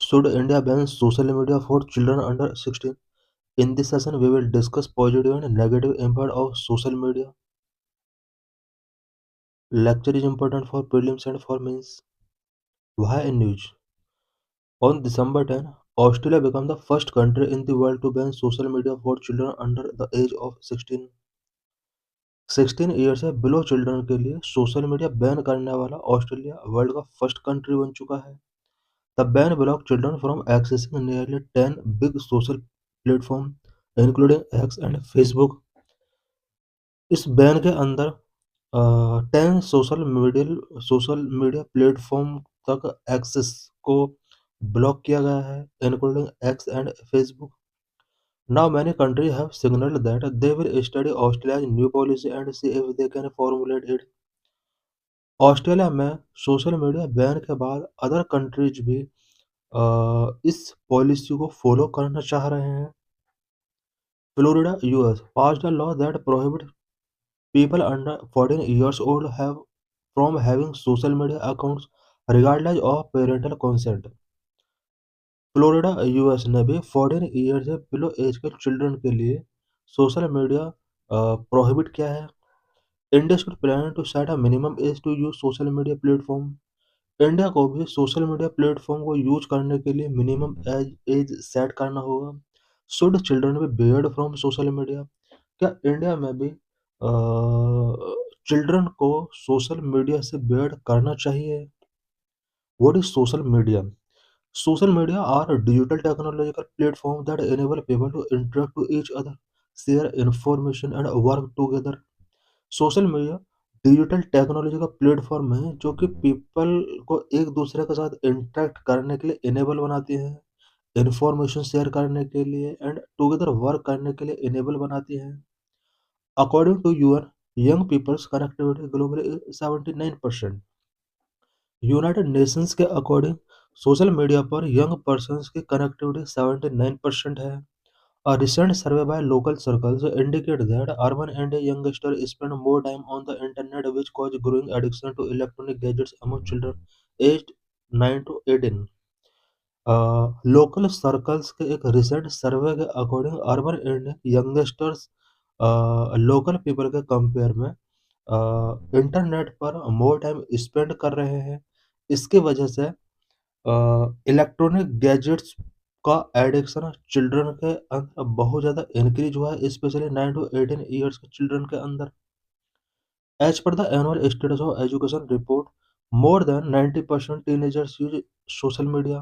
Should India ban social media for children under 16? In this session, we will discuss positive and negative impact of social media. Lecture is important for prelims and for mains. Why in news? On December 10, Australia became the first country in the world to ban social media for children under the age of 16. 16 year से below children के लिए social media ban करने वाला Australia world का first country बन चुका है. The ban blocked children from accessing nearly 10 big social platforms, including X and Facebook. इस बैन के अंदर 10 सोशल मीडिया प्लेटफॉर्म तक एक्सेस को ब्लॉक किया गया है, including X and Facebook. Now many countries have signaled that they will study Australia's new policy and see if they can formulate it. Australia में social media ban के बाद other countries भी इस policy को follow करना चाह रहे हैं. Florida, US passed a law that prohibits people under 14 years old have from having social media accounts regardless of parental consent. Florida US ने भी 14 ईयर से बिलो एज के चिल्ड्रन के लिए सोशल मीडिया प्रोहिबिट किया है. India should plan to set a minimum age to use social media platform. India को भी सोशल मीडिया प्लेटफॉर्म को यूज करने के लिए मिनिमम एज सेट करना होगा. Should children be barred from social media? क्या इंडिया में भी चिल्ड्रन को सोशल मीडिया से बेयर्ड करना चाहिए? What is social media? Social media are digital technological platforms that enable people to interact with each other, share information and work together. Social media digital technology का platform है जो कि people को एक दूसरे के साथ इंटरेक्ट करने के लिए इनेबल बनाती है, इंफॉर्मेशन शेयर करने के लिए एंड टुगेदर वर्क करने के लिए इनेबल बनाती है. According to UN, young people's connectivity globally 79%. United Nations के अकॉर्डिंग सोशल मीडिया पर यंग पर्सन्स की कनेक्टिविटी 79% है. A recent survey by local circles indicate that urban India youngsters spend more time on the internet, which cause growing addiction to electronic gadgets among children aged 9 to 18. Local circles के एक recent सर्वे के according urban Indian youngsters local people के compare में internet पर more time spend कर रहे हैं. इसकी वजह से इलेक्ट्रॉनिक गैजेट्स का एडिक्शन चिल्ड्रन के अंदर बहुत ज़्यादा इंक्रीज हुआ है, स्पेशली 9 टू 18 ईयर्स के चिल्ड्रन के अंदर. As per the annual status of education report, more than 90% teenagers use social media.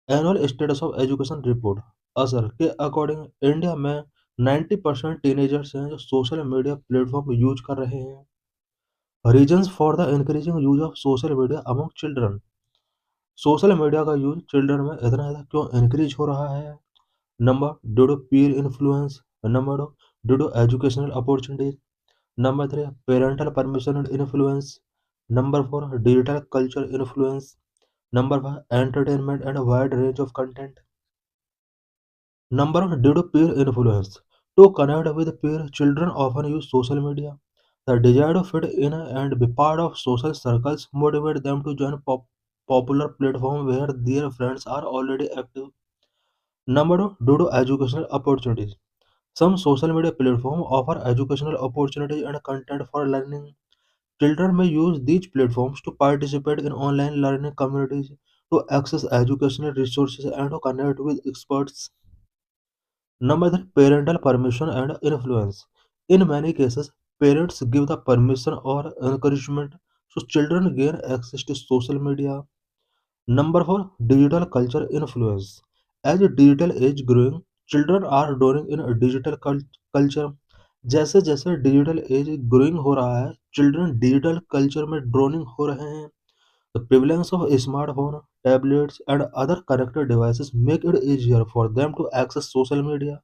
Annual status of education report ASER के अकॉर्डिंग इंडिया में 90% टीनेजर्स हैं जो सोशल मीडिया प्लेटफॉर्म यूज कर रहे हैं. Reasons for the increasing use of social media among children. Social media का use children में इतना ज़्यादा क्यों इंक्रीज हो रहा है? Number, due to peer influence. Number two, due to educational opportunities. Number three, parental permission and influence. Number four, digital culture influence. Number five, entertainment and wide range of content. Number one, due to peer influence. To connect with peer, children often use social media. The desire to fit in and be part of social circles motivate them to join popular platforms where their friends are already active. Number two, due to educational opportunities. Some social media platforms offer educational opportunities and content for learning. Children may use these platforms to participate in online learning communities, to access educational resources, and to connect with experts. Number three, parental permission and influence. In many cases, parents give the permission or encouragement so children gain access to social media. Number four, digital culture influence. As digital age growing, children are drowning in a digital culture. जैसे जैसे digital age growing हो रहा है, children digital culture में droning हो रहे हैं. The prevalence of smartphones, tablets, and other connected devices make it easier for them to access social media,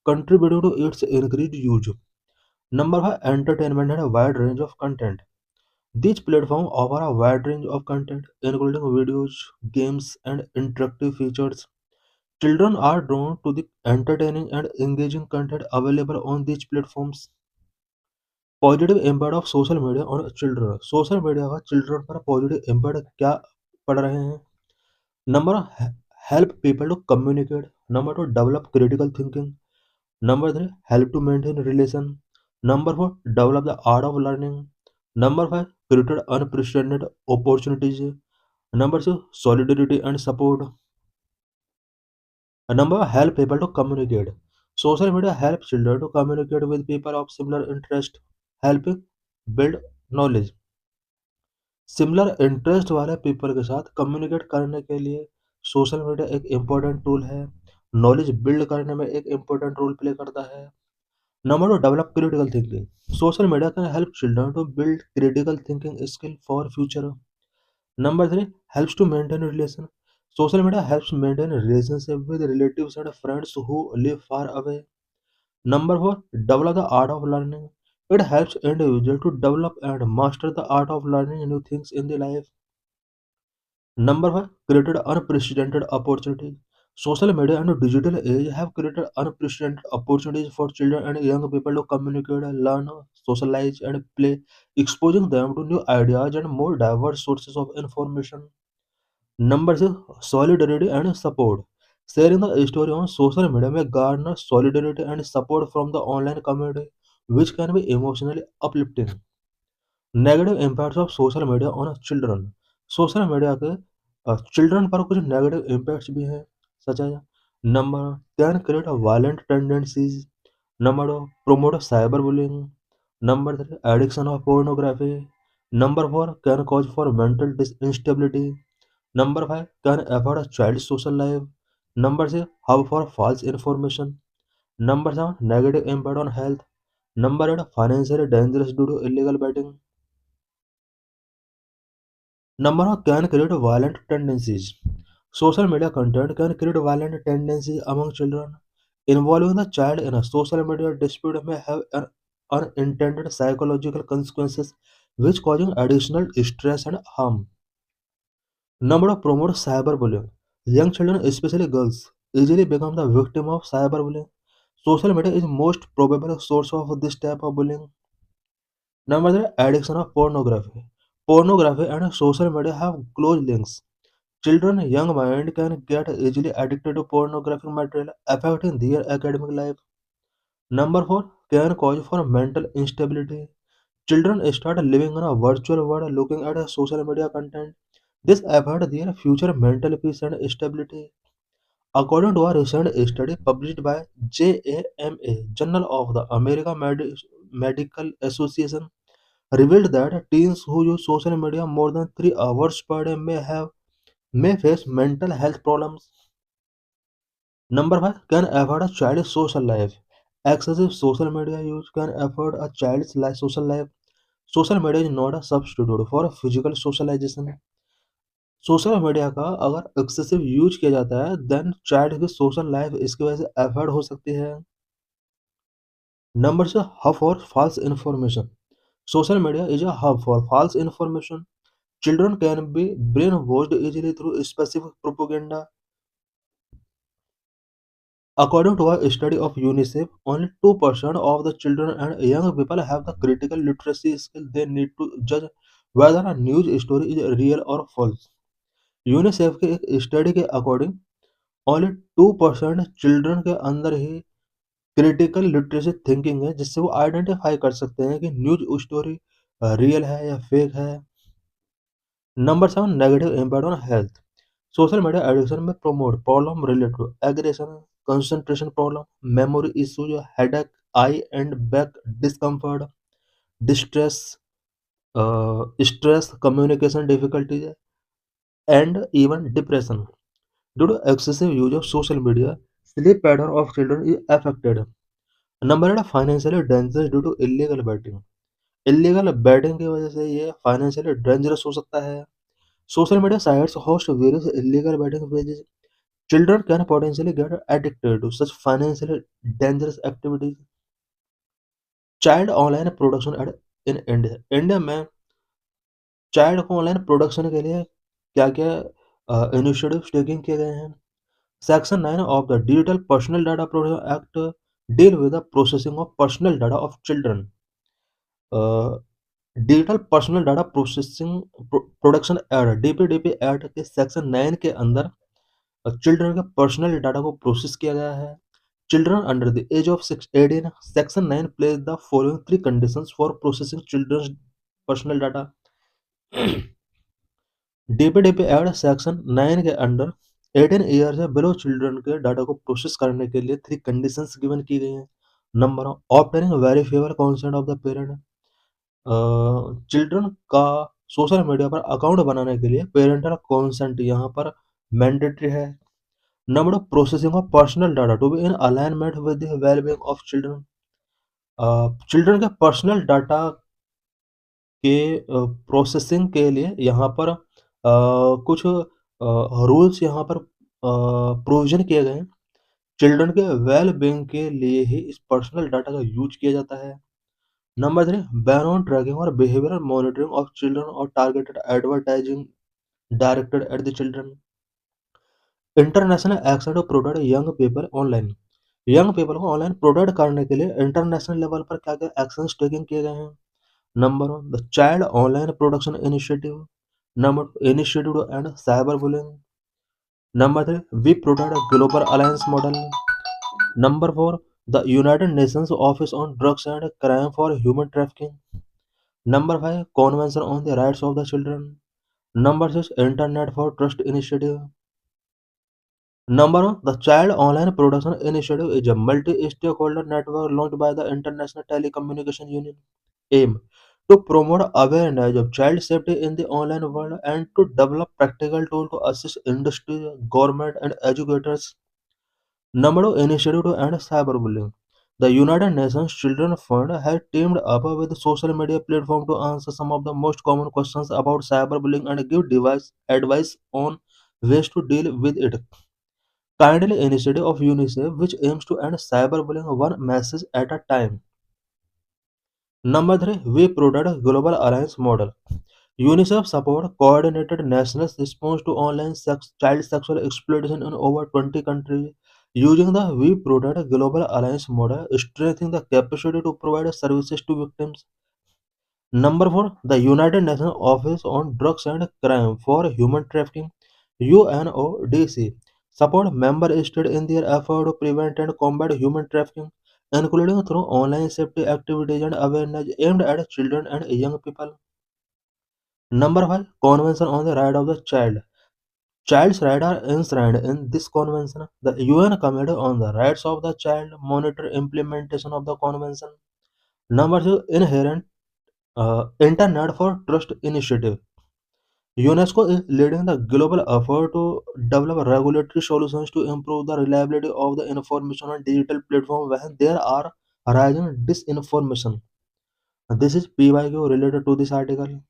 contributing to its increased use. Number five, entertainment and a wide range of content. These platforms offer a wide range of content, including videos, games, and interactive features. Children are drawn to the entertaining and engaging content available on these platforms. Positive impact of social media और children. Social media का children पर positive impact क्या पड़ रहे हैं? Number help people to communicate. Number two, develop critical thinking. Number three, help to maintain relation. Number four, develop the art of learning. Number five, created unprecedented opportunities. Number six, solidarity and support. Number help people to communicate. Social media helps children to communicate with people of similar interest, helping build knowledge. Similar interest वाले people के साथ communicate करने के लिए social media एक important tool है। Knowledge build करने में एक इम्पोर्टेंट रोल प्ले करता है। Number two, develop critical thinking. Social media can help children to build critical thinking skill for future. Number three, helps to maintain relation. Social media helps maintain relationship with relatives and friends who live far away. Number four, develop the art of learning. It helps individual to develop and master the art of learning new things in the life. Number five, created unprecedented opportunities. Social media and digital age have created unprecedented opportunities for children and young people to communicate, learn, socialize, and play, exposing them to new ideas and more diverse sources of information. Number six, solidarity and support. Sharing the story on social media may garner solidarity and support from the online community, which can be emotionally uplifting. Negative impacts of social media on children. Social media के children पर कुछ negative impacts भी हैं, सच है। Number can create violent tendencies. Number two, promote cyberbullying. Number three, addiction of pornography. Number four, can cause for mental instability. Number five, can affect a child's social life. Number six, how for false information. Number seven, negative impact on health. Number eight, financially dangerous due to illegal betting. Number one, can create violent tendencies. Social media content can create violent tendencies among children. Involving the child in a social media dispute may have an unintended psychological consequences which causing additional stress and harm. Number of promote cyberbullying. Young children, especially girls, easily become the victim of cyberbullying. Social media is most probable source of this type of bullying. Number three, addiction of pornography. Pornography and social media have close links. Children young mind can get easily addicted to pornographic material, affecting their academic life. Number four, can cause for mental instability. Children start living in a virtual world looking at a social media content. This affects their future mental peace and stability. According to a recent study published by JAMA, Journal of the American Medical Association, revealed that teens who use social media more than 3 hours per day may face mental health problems. Number five, can affect a child's social life. Excessive social media use can affect a child's social life. Social media is not a substitute for physical socialization. Social media का अगर excessive use किया जाता है then child की social life इसकी वजह से affect हो सकती है। नंबर से hub for false information. Social media is a hub for false information. Children can be brainwashed easily through specific propaganda. According to a study of UNICEF, only 2% of the children and young people have the critical literacy skill they need to judge whether a news story is real or false. UNICEF के एक study के according only 2% children के अंदर ही critical literacy thinking है जिससे वो identify कर सकते हैं कि न्यूज स्टोरी रियल है या फेक है। Number seven, negative impact on health. Social media addiction में promote problem related to aggression, concentration problem, memory issues, headache, eye and back discomfort, distress, stress, communication difficulties and even depression due to excessive use of social media. Sleep pattern of children is affected. Number eight, financially dangerous due to illegal betting. Illegal betting की वजह से ये financially dangerous हो सकता है। Social media sites host various illegal betting pages. Children can potentially get addicted to such financially dangerous activities. Child online production ad in India. India में child को online production के लिए क्या-क्या इनिशिएटिव्स टेकिंग किए गए हैं। Section 9 of the Digital Personal Data Protection Act deal with the processing of personal data of children. Digital personal data processing production act DPDP act के section 9 के अंदर चिल्ड्रन के पर्सनल डाटा को process किया गया है। Children under the age of 18 section 9 places the following three conditions for processing children personal data. DPDP act section 9 के under 18 year से बिलो चिल्ड्रन के डाटा को प्रोसेस करने के लिए थ्री कंडीशंस गिवन की गई हैं। Number obtaining verifiable consent of the parent. Children का सोशल मीडिया पर अकाउंट बनाने के लिए पेरेंटल कंसेंट यहाँ पर मैंडेटरी है। Number processing of personal data to be in alignment with the wellbeing of children. Children के पर्सनल डाटा के प्रोसेसिंग के लिए यहाँ पर कुछ रूल्स यहाँ पर प्रोविजन किए गए हैं। चिल्ड्रन के वेल बीइंग के लिए ही इस पर्सनल डाटा का यूज किया जाता है। नंबर 3 बैन ऑन ट्रैकिंग और बिहेवियरल मॉनिटरिंग ऑफ चिल्ड्रन और targeted advertising directed at the children. International action to protect young people online. Young people को ऑनलाइन प्रोटेक्ट करने के लिए इंटरनेशनल लेवल पर क्या क्या एक्शंस टेकिंग किए गए हैं। Number 1 the child online protection initiative. Number 2 initiative to end cyber bullying. Number 3 we protect global alliance model. Number 4 the United Nations office on drugs and crime for human trafficking. Number 5 convention on the rights of the children. Number 6 internet for trust initiative. Number 1, the Child Online Protection Initiative is a multi-stakeholder network launched by the International Telecommunication Union. Aim to promote awareness of child safety in the online world and to develop practical tools to assist industry, government, and educators. Number 2, Initiative to End Cyberbullying. The United Nations Children Fund has teamed up with social media platforms to answer some of the most common questions about cyberbullying and give device advice on ways to deal with it. Kindly initiative of UNICEF which aims to end cyberbullying one message at a time. Number 3, we product global alliance model. UNICEF support coordinated national response to online child sexual exploitation in over 20 countries. Using the We Product Global Alliance model, strengthening the capacity to provide services to victims. Number 4, the United Nations Office on Drugs and Crime for Human Trafficking UNODC support member states in their effort to prevent and combat human trafficking, including through online safety activities and awareness aimed at children and young people. Number 5, Convention on the Right of the Child. Child's rights are enshrined in this convention. The UN Committee on the Rights of the Child monitor implementation of the convention. Number 2, Inherent Internet for Trust Initiative. UNESCO is leading the global effort to develop regulatory solutions to improve the reliability of the information on digital platforms when there are rising disinformation. This is PYQ related to this article.